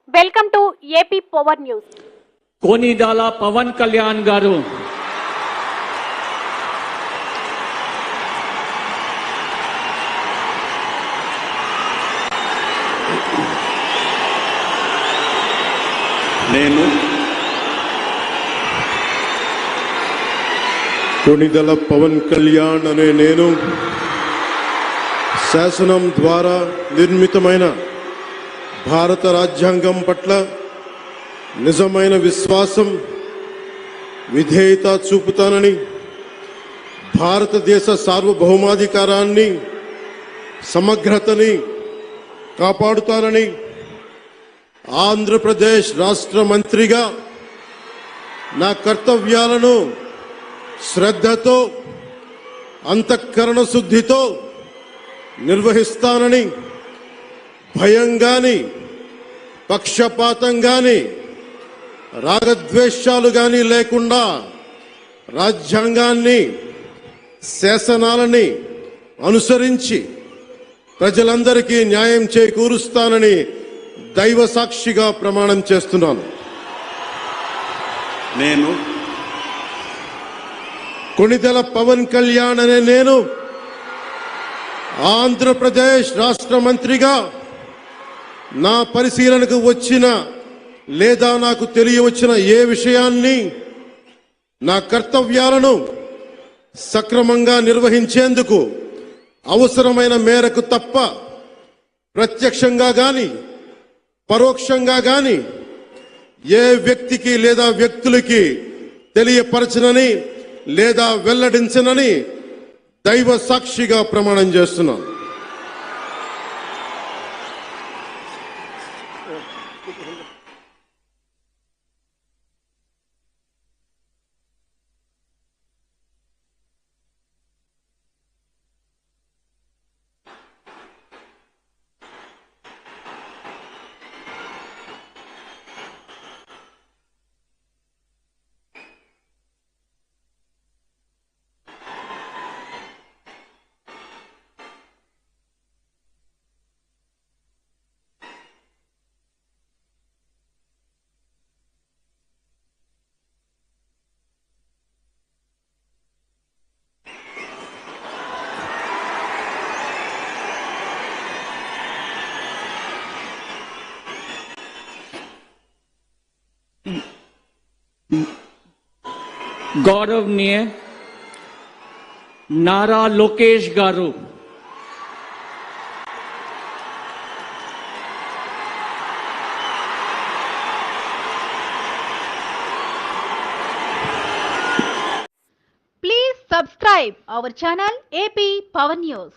Welcome to AP Power News. Konidala Pawan Kalyan గారు నేను కొనిదల పవన్ కళ్యాణ్ అనే నేను శాసనం ద్వారా నిర్మితమైన భారత రాజ్యాంగం పట్ల నిజమైన విశ్వాసం విధేయత చూపుతానని, భారతదేశ సార్వభౌమాధికారాన్ని సమగ్రతని కాపాడుతానని, ఆంధ్రప్రదేశ్ రాష్ట్ర మంత్రిగా నా కర్తవ్యాలను శ్రద్ధతో అంతఃకరణ శుద్ధితో నిర్వహిస్తానని, భయం గాని పక్షపాతం గాని రాగద్వేషాలు గాని లేకుండా రాజ్యాంగాన్ని శాసనాలని అనుసరించి ప్రజలందరికీ న్యాయం చేకూరుస్తానని దైవ సాక్షిగా ప్రమాణం చేస్తున్నాను. నేను కొనిదెల పవన్ కళ్యాణ్ అనే నేను ఆంధ్రప్రదేశ్ రాష్ట్ర మంత్రిగా నా పరిశీలనకు వచ్చిన లేదా నాకు తెలియవచ్చిన ఏ విషయాన్ని, నా కర్తవ్యాలను సక్రమంగా నిర్వహించేందుకు అవసరమైన మేరకు తప్ప ప్రత్యక్షంగా గాని పరోక్షంగా గాని ఏ వ్యక్తికి లేదా వ్యక్తులకి తెలియపరచనని లేదా వెల్లడించనని దైవ సాక్షిగా ప్రమాణం చేస్తున్నాను. गौरवनीय नारा लोकेश गारू, Please subscribe our channel AP Power News.